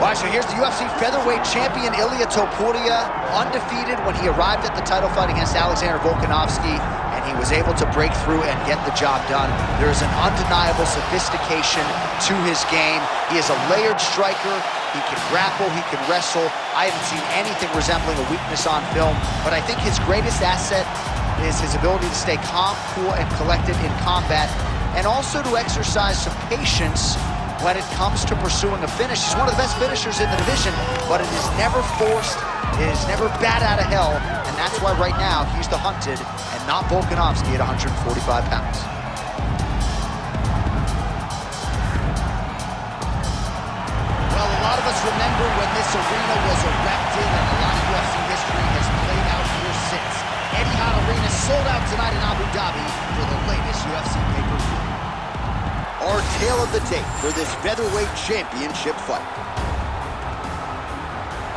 All right, so here's the UFC featherweight champion, Ilia Topuria, undefeated when he arrived at the title fight against Alexander Volkanovski, and he was able to break through and get the job done. There is an undeniable sophistication to his game. He is a layered striker. He can grapple, he can wrestle. I haven't seen anything resembling a weakness on film, but I think his greatest asset is his ability to stay calm, cool, and collected in combat, and also to exercise some patience when it comes to pursuing a finish. He's one of the best finishers in the division, but it is never forced, it is never bat out of hell, and that's why right now he's the hunted and not Volkanovski at 145 pounds. Well, a lot of us remember when this arena was erected, and a lot of UFC history has played out here since. Etihad Arena sold out tonight in Abu Dhabi for the latest UFC pay-per-view. Our tale of the tape for this featherweight championship fight.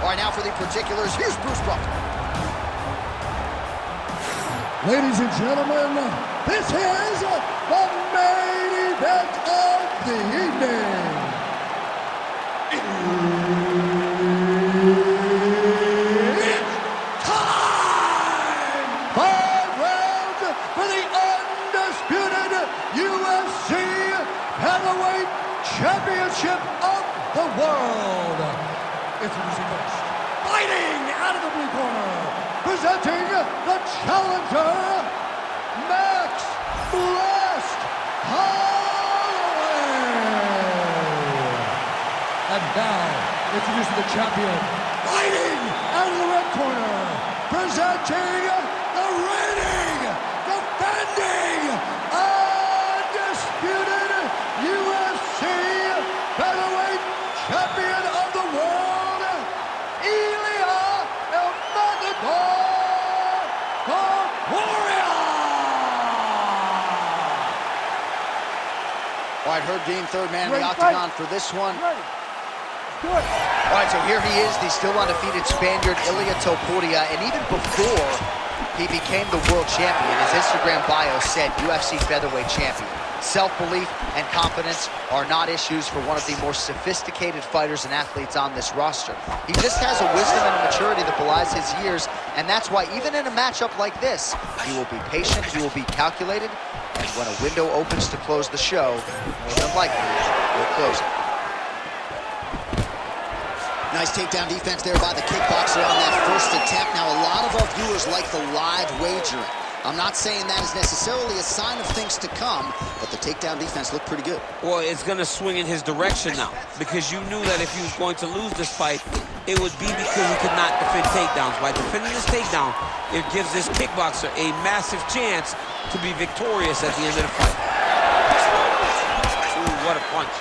All right, now for the particulars, here's Bruce Buffer. Ladies and gentlemen, this is the main event of the evening. It's time! 5 rounds for the undisputed UFC Heavyweight Championship of the world. Introducing first, fighting out of the blue corner, presenting the challenger, Max Blast Holloway. And now, introducing the champion, fighting out of the red corner, presenting the reigning, defending, undisputed UFC Featherweight Champion of the world, Ilia Topuria. All right, Herb Dean, third man in the octagon for this one. Good. All right, so here he is, the still undefeated Spaniard, Ilia Topuria, and even before he became the world champion, his Instagram bio said UFC featherweight champion. Self-belief and confidence are not issues for one of the more sophisticated fighters and athletes on this roster. He just has a wisdom and a maturity that belies his years, and that's why even in a matchup like this, he will be patient, he will be calculated, and when a window opens to close the show, more than likely, he'll close it. Nice takedown defense there by the kickboxer on that first attempt. Now, a lot of our viewers like the live wagering. I'm not saying that is necessarily a sign of things to come, but the takedown defense looked pretty good. Well, it's going to swing in his direction now, because you knew that if he was going to lose this fight, it would be because he could not defend takedowns. By defending this takedown, it gives this kickboxer a massive chance to be victorious at the end of the fight. Ooh, what a punch.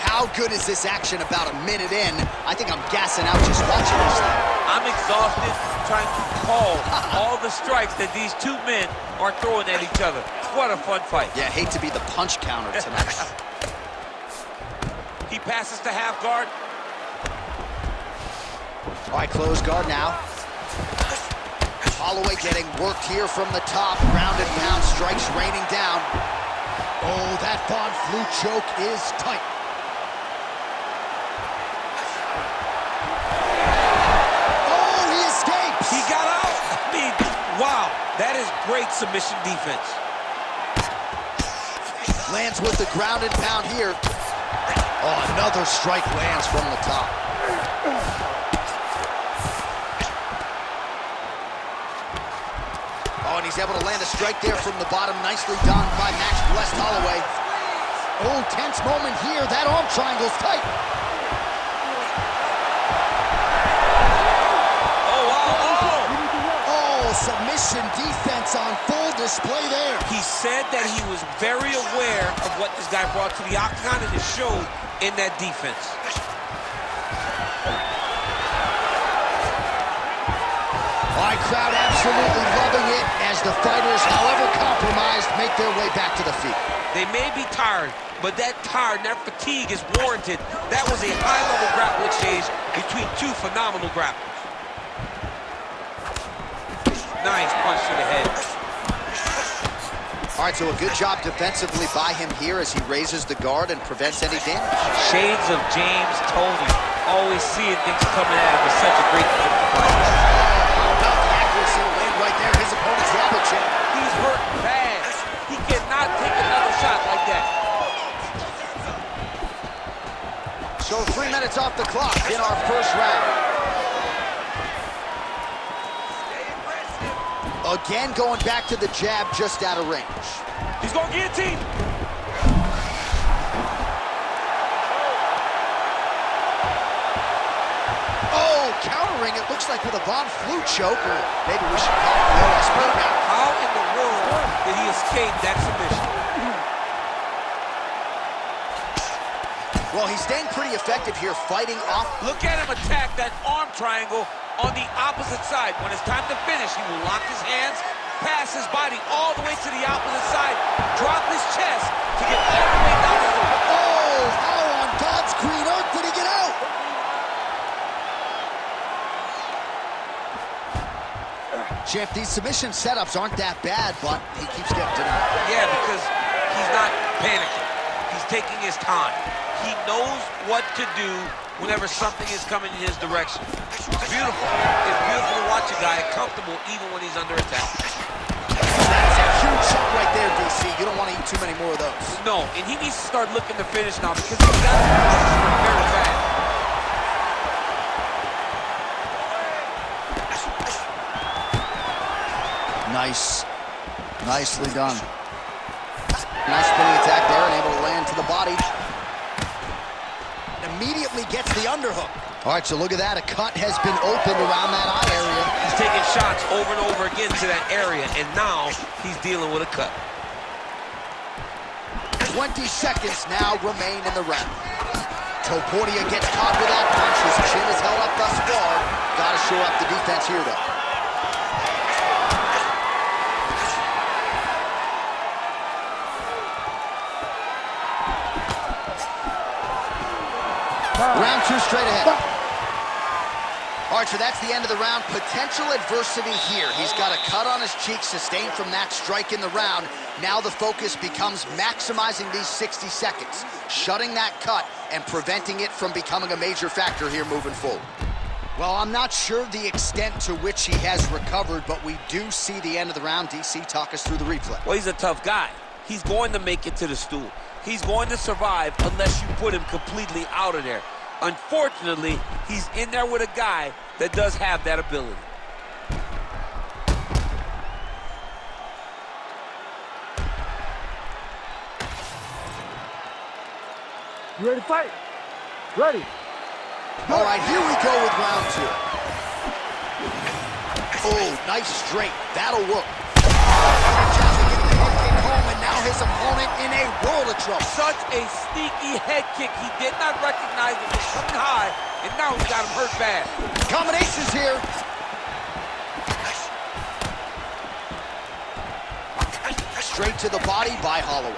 How good is this action about a minute in? I think I'm gassing out just watching this thing. I'm exhausted trying to call all the strikes that these two men are throwing at each other. What a fun fight. Yeah, hate to be the punch counter tonight. He passes to half guard. All right, close guard now. Holloway getting worked here from the top. Ground and pound strikes raining down. Oh, that Von Flue choke is tight. Wow, that is great submission defense. Lands with the ground and pound here. Oh, another strike lands from the top. Oh, and he's able to land a strike there from the bottom. Nicely done by Max Blast Holloway. Oh, tense moment here. That arm triangle's tight. Submission defense on full display there. He said that he was very aware of what this guy brought to the octagon, and it showed in that defense. All right, crowd absolutely loving it as the fighters, however compromised, make their way back to the feet. They may be tired, but that tiredness, that fatigue is warranted. That was a high-level grappling exchange between two phenomenal grapplers. Nice punch to the head. All right, so a good job defensively by him here as he raises the guard and prevents any damage. Shades of James Toney. Always seeing things coming at him is such a great fight. How about the accuracy to land right there? His opponent's level, Chip. He's hurt bad. He cannot take another shot like that. So 3 minutes off the clock in our first round. Again, going back to the jab just out of range. He's going to guillotine. Oh, countering, it looks like with a Von Flue choke, or maybe we should call it the OSP now. How in the world did he escape that submission? Well, he's staying pretty effective here, fighting off. Look at him attack that arm triangle on the opposite side. When it's time to finish, he will lock his hands, pass his body all the way to the opposite side, drop his chest to get all the way down the floor. Oh, how on God's green earth did he get out? Champ, these submission setups aren't that bad, but he keeps getting denied. Yeah, because he's not panicking. He's taking his time. He knows what to do whenever something is coming in his direction. It's beautiful. It's beautiful to watch a guy comfortable even when he's under attack. That's a huge shot right there, DC. You don't want to eat too many more of those. No, and he needs to start looking to finish now because he's got to very bad. Nice. Nicely done. Nice spinning attack there and able to land to the body. Immediately gets the underhook. All right, so look at that. A cut has been opened around that eye area. He's taking shots over and over again to that area, and now he's dealing with a cut. 20 seconds now remain in the round. Topuria gets caught with that punch. His chin is held up thus far. Got to shore up the defense here, though. Round 2 straight ahead. All right, so that's the end of the round. Potential adversity here. He's got a cut on his cheek sustained from that strike in the round. Now the focus becomes maximizing these 60 seconds, shutting that cut and preventing it from becoming a major factor here moving forward. Well, I'm not sure the extent to which he has recovered, but we do see the end of the round. DC, talk us through the replay. Well, he's a tough guy. He's going to make it to the stool. He's going to survive unless you put him completely out of there. Unfortunately, he's in there with a guy that does have that ability. You ready to fight? Ready. All right, here we go with round 2. Oh, nice straight. That'll work. And now his opponent in a world of trouble. Such a sneaky head kick. He did not recognize it was coming high, and now he's got him hurt bad. Combinations here. Straight to the body by Holloway.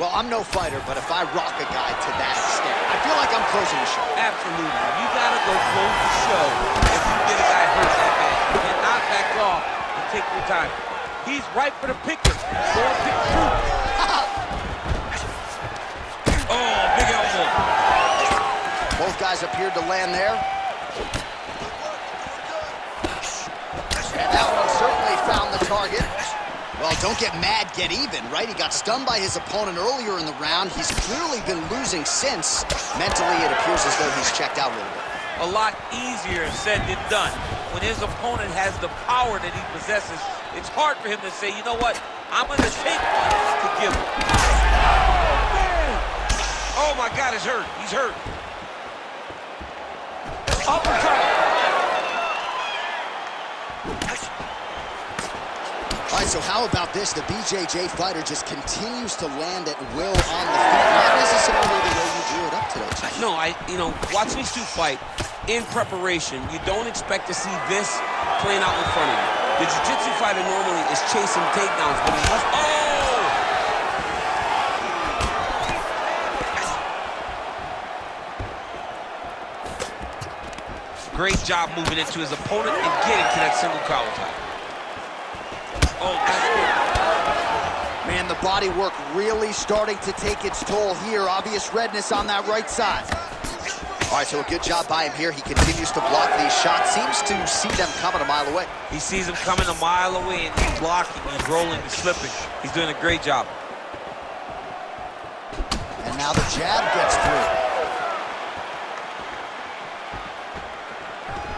Well, I'm no fighter, but if I rock a guy to that extent, I feel like I'm closing the show. Absolutely. You gotta go close the show if you get a guy hurt like that. You cannot back off and take your time. He's right for the picking. Go and pick through. Oh, big elbow. Both guys appeared to land there. And that one certainly found the target. Well, don't get mad, get even, right? He got stunned by his opponent earlier in the round. He's clearly been losing since. Mentally, it appears as though he's checked out a little bit. A lot easier said than done. When his opponent has the power that he possesses, it's hard for him to say, you know what, I'm going to take one to give him. Oh, my God, he's hurt. He's hurt. Uppercut. All right, so how about this? The BJJ fighter just continues to land at will on the feet. Not necessarily the way you drew it up today, Chief. No, watching these two fight in preparation, you don't expect to see this playing out in front of you. The jiu-jitsu fighter normally is chasing takedowns, but he must... Oh! Great job moving into his opponent and getting to that single collar tie. Oh, that's good. body work really starting to take its toll here. Obvious redness on that right side. All right, so a good job by him here. He continues to block these shots. Seems to see them coming a mile away. He sees them coming a mile away, and he's blocking, he's rolling, he's slipping. He's doing a great job. And now the jab gets through.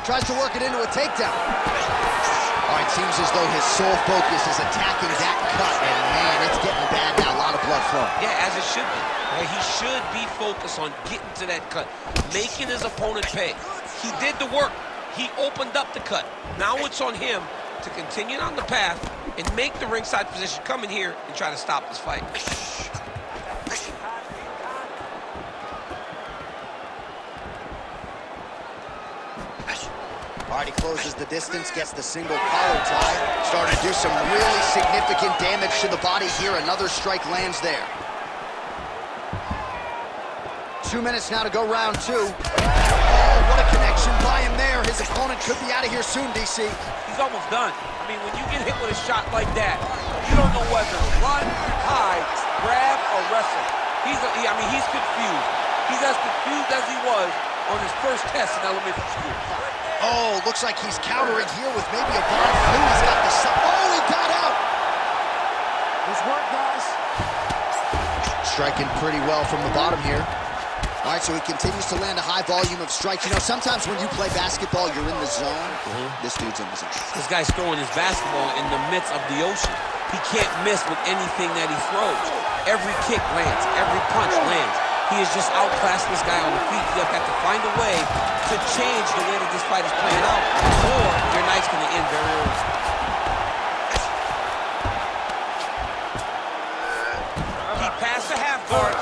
Tries to work it into a takedown. All right, seems as though his sole focus is attacking that cut, and man, it's getting bad now. A lot of blood flowing. Yeah, as it should be. He should be focused on getting to that cut, making his opponent pay. He did the work. He opened up the cut. Now it's on him to continue on the path and make the ringside position, come in here and try to stop this fight. All right, he closes the distance, gets the single collar tie. Starting to do some really significant damage to the body here. Another strike lands there. 2 minutes now to go round 2. Oh, what a connection by him there. His opponent could be out of here soon, DC. He's almost done. I mean, when you get hit with a shot like that, you don't know whether to run, hide, grab, or wrestle. He's confused. He's as confused as he was on his first test in elementary school. Oh, looks like he's countering here with maybe a blind flu. He's got the... Oh, he got out! Nice work, guys. Striking pretty well from the bottom here. All right, so he continues to land a high volume of strikes. You know, sometimes when you play basketball, you're in the zone. This dude's in the zone. This guy's throwing his basketball in the midst of the ocean. He can't miss with anything that he throws. Every kick lands. Every punch lands. He is just outclassing this guy on the feet. You have got to find a way to change the way that this fight is playing out, or your night's going to end very early. He passed the half guard.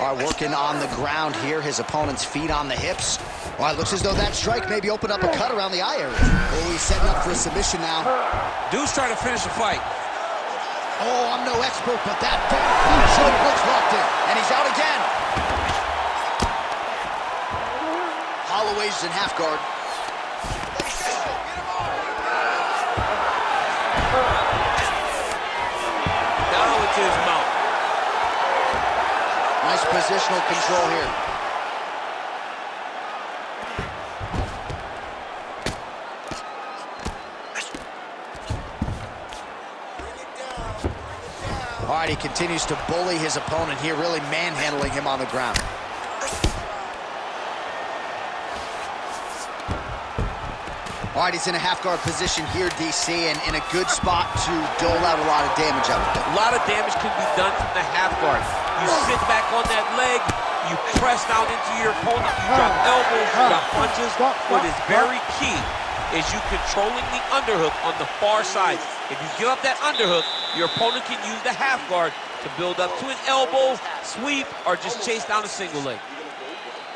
All right, working on the ground here. His opponent's feet on the hips. All right, looks as though that strike maybe opened up a cut around the eye area. Oh, he's setting up for a submission now. Dude's trying to finish the fight. Oh, I'm no expert, but that boot choke looks locked in. And he's out again. Holloway's in half guard. Now it's his mount. Nice positional control here. All right, he continues to bully his opponent here, really manhandling him on the ground. All right, he's in a half-guard position here, DC, and in a good spot to dole out a lot of damage out of it. A lot of damage can be done from the half guard. You sit back on that leg, you press down into your opponent, you drop elbows, you drop punches. What is very key is you controlling the underhook on the far side. If you give up that underhook, your opponent can use the half guard to build up to an elbow, sweep, or just chase down a single leg.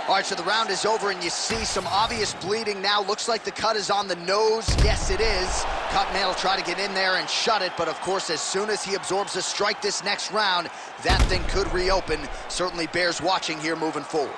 All right, so the round is over, and you see some obvious bleeding now. Looks like the cut is on the nose. Yes, it is. Cutman will try to get in there and shut it, but of course, as soon as he absorbs a strike this next round, that thing could reopen. Certainly bears watching here moving forward.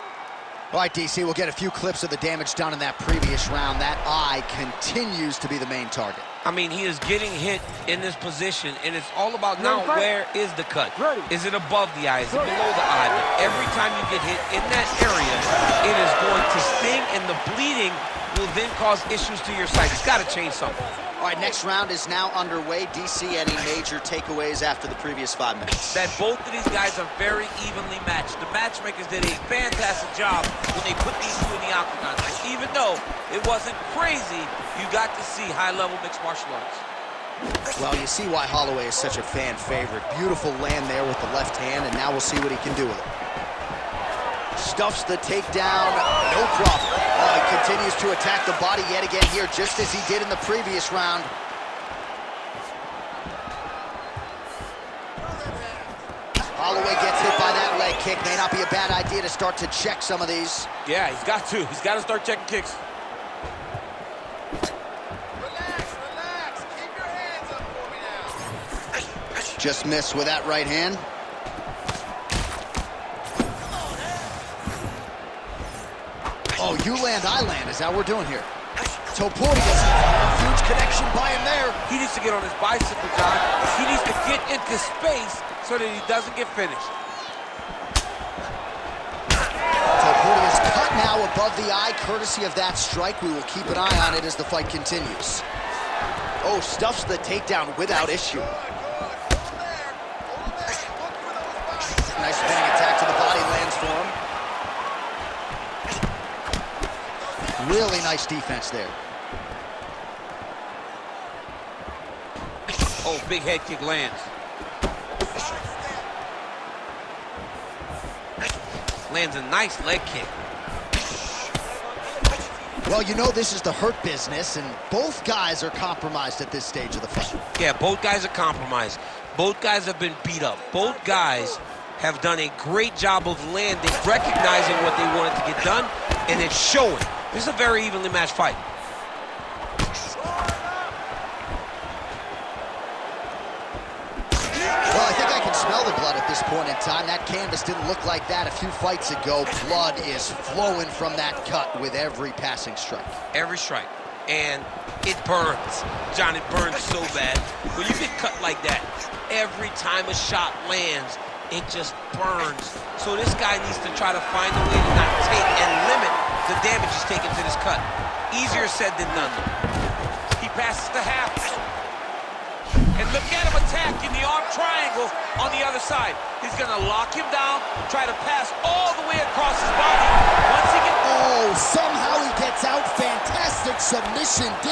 All right, DC, we'll get a few clips of the damage done in that previous round. That eye continues to be the main target. I mean, he is getting hit in this position, and it's all about now where is the cut? Is it above the eye? Is it below the eye? But every time you get hit in that area, it is going to sting, and the bleeding will then cause issues to your sight. It's got to change something. All right, next round is now underway. DC, any major takeaways after the previous 5 minutes? That both of these guys are very evenly matched. The matchmakers did a fantastic job when they put these two in the octagon. Even though it wasn't crazy, you got to see high-level mixed martial arts. Well, you see why Holloway is such a fan favorite. Beautiful land there with the left hand, and now we'll see what he can do with it. Stuffs the takedown, no problem. He continues to attack the body yet again here, just as he did in the previous round. Holloway gets hit by that leg kick. May not be a bad idea to start to check some of these. Yeah, he's got to. He's got to start checking kicks. Relax. Keep your hands up for me now. Just missed with that right hand. Oh, you land, I land. Is that what we're doing here? Topuria's huge connection by him there. He needs to get on his bicycle, John. He needs to get into space so that he doesn't get finished. Topuria's cut now above the eye, courtesy of that strike. We will keep an eye on it as the fight continues. Oh, stuffs the takedown without issue. Nice spinning attack to the body, lands for him. Really nice defense there. Oh, big head kick lands. Lands a nice leg kick. Well, you know this is the hurt business, and both guys are compromised at this stage of the fight. Yeah, both guys are compromised. Both guys have been beat up. Both guys have done a great job of landing, recognizing what they wanted to get done, and it's showing. This is a very evenly matched fight. Well, I think I can smell the blood at this point in time. That canvas didn't look like that a few fights ago. Blood is flowing from that cut with every passing strike. Every strike. And it burns. John, it burns so bad. When you get cut like that, every time a shot lands, it just burns. So this guy needs to try to find a way to not take and limit the damage he's taking to this cut. Easier said than done, though. He passes the half. And look at him attack in the arm triangle on the other side. He's gonna lock him down, try to pass all the way across his body. Once he gets... Oh, somehow he gets out. Fantastic submission D.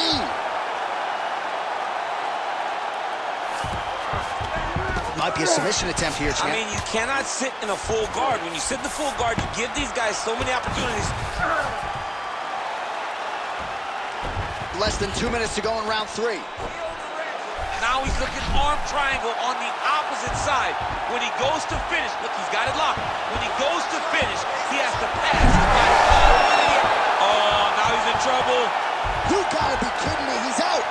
Might be a submission attempt here, champ. I mean, you cannot sit in a full guard. When you sit in the full guard, you give these guys so many opportunities. Less than 2 minutes to go in round 3. Now he's looking arm triangle on the opposite side. When he goes to finish, look, he's got it locked. When he goes to finish, he has to pass. He's got it all the way to the end. Oh, now he's in trouble. You gotta be kidding me, he's out.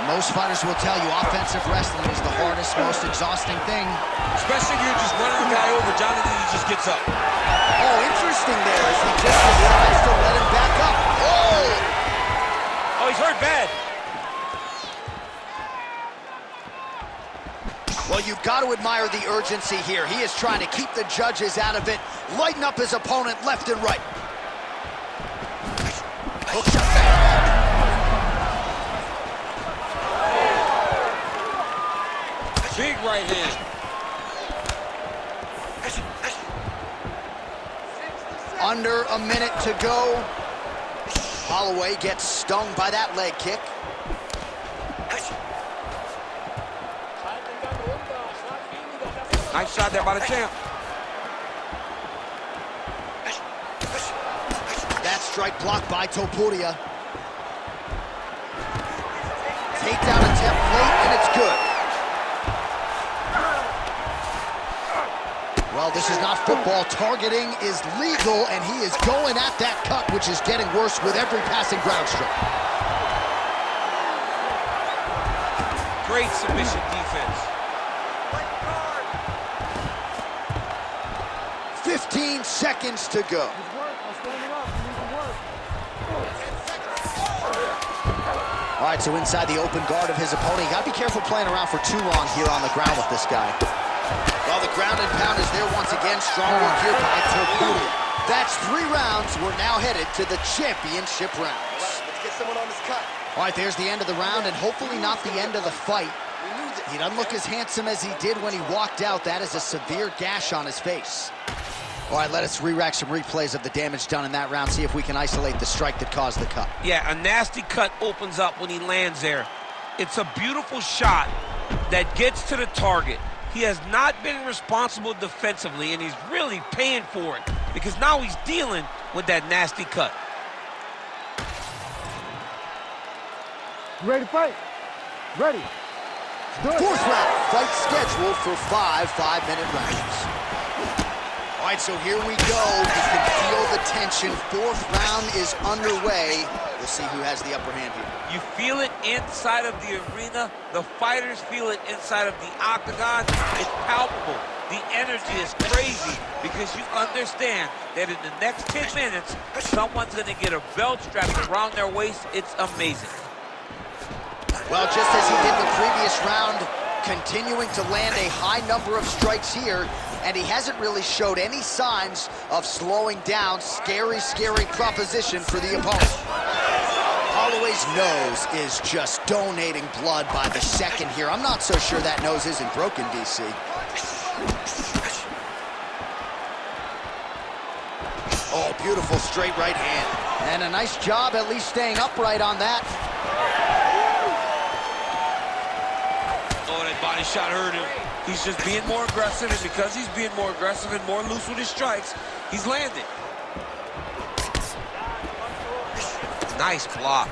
Most fighters will tell you offensive wrestling is the hardest, most exhausting thing. Especially if you're just running the guy over. Jonathan, he just gets up. Oh, interesting there as he just decides to let him back up. Oh! Oh, he's hurt bad. Well, you've got to admire the urgency here. He is trying to keep the judges out of it, lighten up his opponent left and right. Hook shot back. Big right hand. Under a minute to go. Holloway gets stung by that leg kick. Nice shot there by the champ. That strike blocked by Topuria. Takedown attempt late, and it's good. Well, this is not football. Targeting is legal, and he is going at that cut, which is getting worse with every passing ground stroke. Great submission defense. 15 seconds to go. All right, so inside the open guard of his opponent. You gotta be careful playing around for too long here on the ground with this guy. Well, the ground and pound is there once again. Strong work here by Topuria. That's 3 rounds. We're now headed to the championship rounds. Let's get someone on this cut. All right, there's the end of the round, and hopefully not the end of the fight. He doesn't look as handsome as he did when he walked out. That is a severe gash on his face. All right, let us re-rack some replays of the damage done in that round, see if we can isolate the strike that caused the cut. Yeah, a nasty cut opens up when he lands there. It's a beautiful shot that gets to the target. He has not been responsible defensively, and he's really paying for it because now he's dealing with that nasty cut. You ready to fight? Ready. Fourth round, fight scheduled for 5 5-minute rounds. Oh, All right, so here we go. You can feel the tension. Fourth round is underway. We'll see who has the upper hand here. You feel it inside of the arena. The fighters feel it inside of the octagon. It's palpable. The energy is crazy because you understand that in the next 10 minutes, someone's going to get a belt strapped around their waist. It's amazing. Well, just as he did the previous round, continuing to land a high number of strikes here, and he hasn't really showed any signs of slowing down. Scary, scary proposition for the opponent. Holloway's nose is just donating blood by the second here. I'm not so sure that nose isn't broken, DC. Oh, beautiful straight right hand. And a nice job at least staying upright on that. Oh, that body shot hurt him. He's just being more aggressive, and because he's being more aggressive and more loose with his strikes, he's landing. Nice block.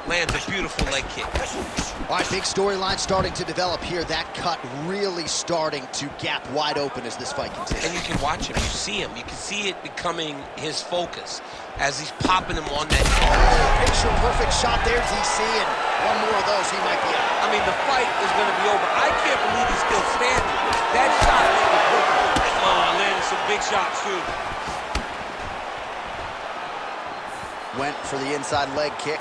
Lands a beautiful leg kick. All right, big storyline starting to develop here. That cut really starting to gap wide open as this fight continues. And you can watch him, you see him. You can see it becoming his focus as he's popping him on that. Picture perfect shot there, DC, and one more of those, he might be out. I mean, the fight is going to be over. I can't believe he's still standing. That shot landed perfect. Oh, landed some big shots, too. Went for the inside leg kick.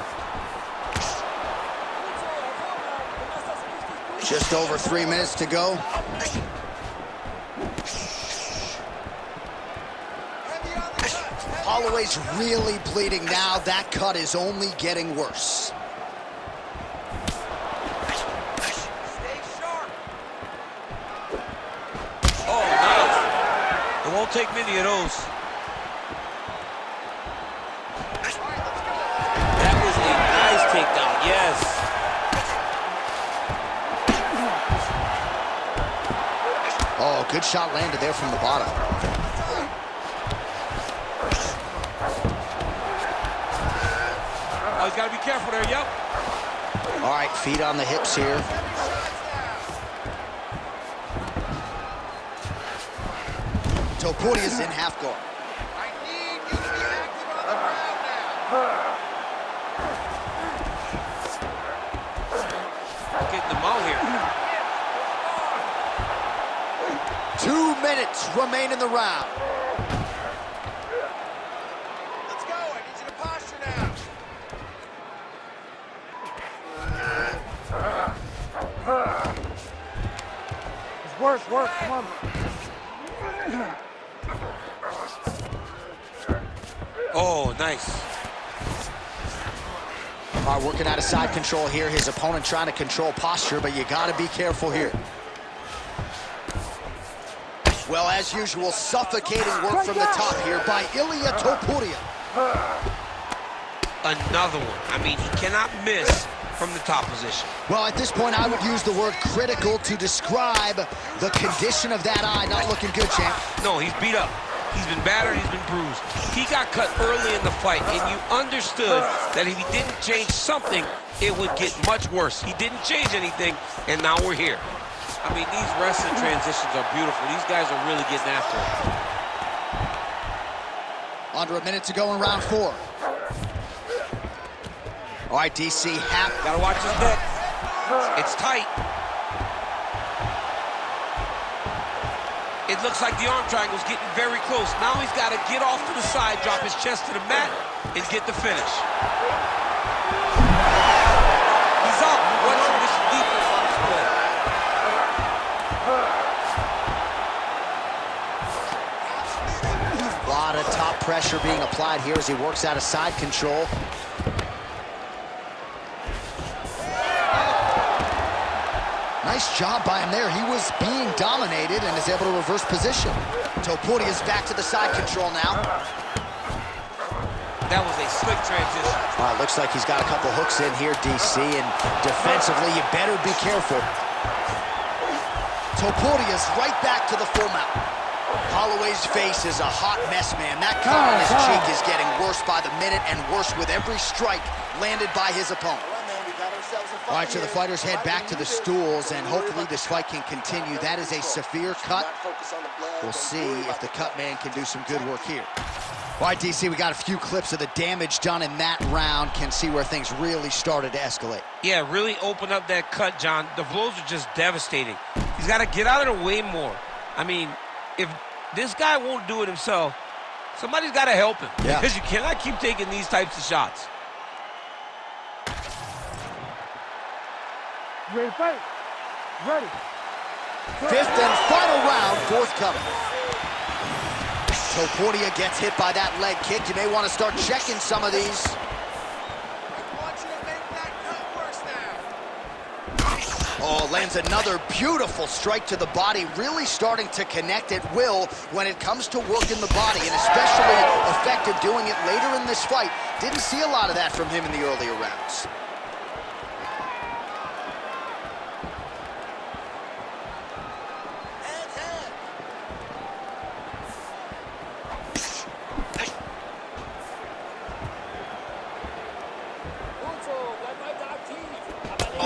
Just over 3 minutes to go. Holloway's really bleeding now. That cut is only getting worse. Oh, nice. It won't take many of those. That was a nice takedown, yes. Oh, good shot landed there from the bottom. Oh, he's got to be careful there, yep. All right, feet on the hips here. Topuria's in half guard. I need you to be active on the ground now. Getting them out here. 2 minutes remain in the round. Let's go. I need you to posture now. It's work, come on. Oh, nice. All right, working out of side control here. His opponent trying to control posture, but you got to be careful here. Well, as usual, suffocating work from the top here by Ilia Topuria. Another one. I mean, he cannot miss from the top position. Well, at this point, I would use the word critical to describe the condition of that eye. Not looking good, champ. No, he's beat up. He's been battered, he's been bruised. He got cut early in the fight, and you understood that if he didn't change something, it would get much worse. He didn't change anything, and now we're here. I mean, these wrestling transitions are beautiful. These guys are really getting after it. Under a minute to go in round 4. All right, DC, Gotta watch his neck. It's tight. It looks like the arm triangle's getting very close. Now he's got to get off to the side, drop his chest to the mat, and get the finish. He's up. Watching this defense on display. A lot of top pressure being applied here as he works out of side control. Nice job by him there. He was being dominated and is able to reverse position. Topuria's back to the side control now. That was a slick transition. Looks like he's got a couple hooks in here, DC, and defensively, you better be careful. Topuria's right back to the full mount. Holloway's face is a hot mess, man. That cut on his cheek is getting worse by the minute and worse with every strike landed by his opponent. All right, so the fighters head back to the stools, and hopefully this fight can continue. That is a severe cut. We'll see if the cut man can do some good work here. All right, DC, we got a few clips of the damage done in that round. Can see where things really started to escalate. Yeah, really open up that cut, John. The blows are just devastating. He's got to get out of the way more. I mean, if this guy won't do it himself, somebody's got to help him. Yeah. Because you cannot keep taking these types of shots. Ready to fight? Ready. Fifth and final round, forthcoming. Topuria gets hit by that leg kick. You may want to start checking some of these. I want you to make that cut worse now. Oh, lands another beautiful strike to the body, really starting to connect at will when it comes to working the body, and especially effective doing it later in this fight. Didn't see a lot of that from him in the earlier rounds.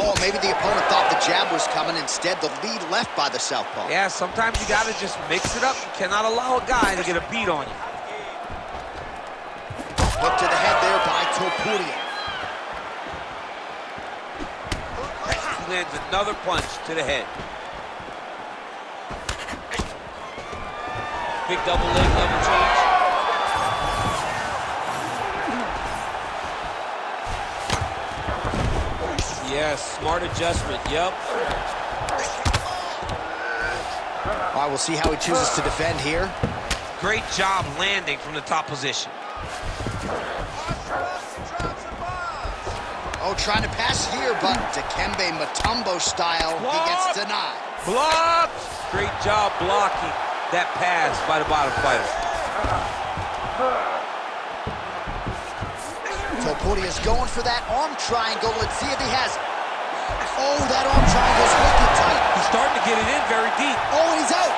Oh, maybe the opponent thought the jab was coming. Instead, the lead left by the southpaw. Yeah, sometimes you got to just mix it up. You cannot allow a guy to get a beat on you. Hook to the head there by Topuria. He lands another punch to the head. Big double leg level change. Yes, smart adjustment, yep. All right, we'll see how he chooses to defend here. Great job landing from the top position. Oh, trying to pass here, but Dikembe Mutombo style, he gets denied. Blocked! Great job blocking that pass by the bottom fighter. Topuria's going for that arm triangle. Let's see if he has it. Oh, that arm triangle's wicked tight. He's starting to get it in very deep. Oh, and he's out.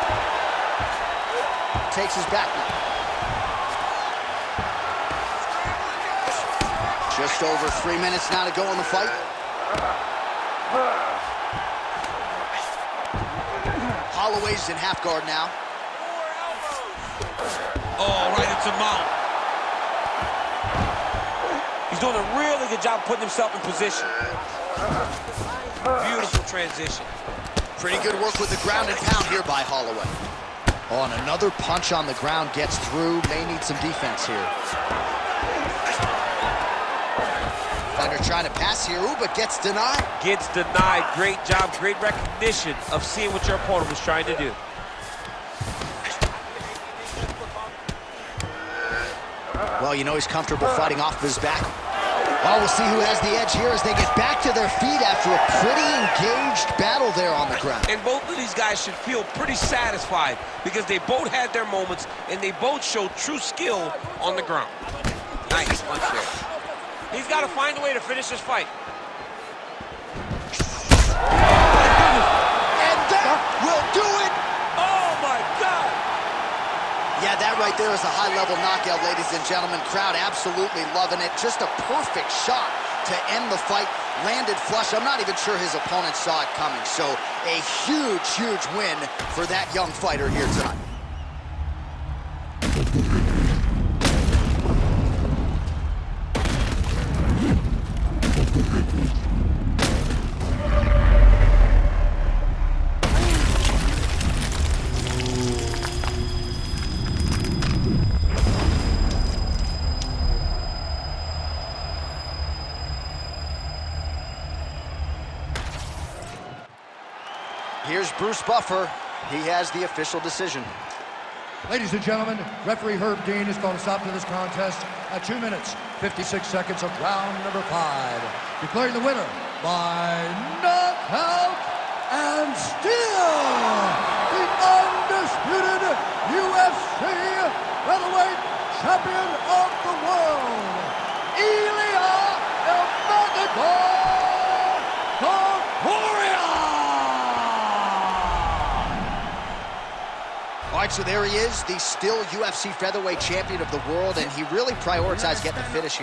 Takes his back now. Just over 3 minutes now to go in the fight. Holloway's in half guard now. Oh, right into mount. He's doing a really good job putting himself in position. Beautiful transition. Pretty good work with the ground and pound here by Holloway. Oh, and another punch on the ground gets through. May need some defense here. Fighter trying to pass here, ooh, but gets denied. Gets denied. Great job, great recognition of seeing what your opponent was trying to do. Well, you know he's comfortable fighting off his back. Well, we'll see who has the edge here as they get back to their feet after a pretty engaged battle there on the ground. And both of these guys should feel pretty satisfied because they both had their moments and they both showed true skill on the ground. Nice punch there. He's got to find a way to finish this fight. And that will do it. Oh, my God. Yeah, that right there is a high-level knockout, ladies and gentlemen. Crowd absolutely loving it. Just a perfect shot to end the fight. Landed flush. I'm not even sure his opponent saw it coming. So a huge, huge win for that young fighter here tonight. Here's Bruce Buffer. He has the official decision. Ladies and gentlemen, referee Herb Dean is going to stop to this contest at 2 minutes, 56 seconds of round number 5. Declaring the winner by knockout and still the undisputed UFC featherweight champion of the world, Ilia Topuria! All right, so there he is, the still UFC featherweight champion of the world, and he really prioritized getting the finish here.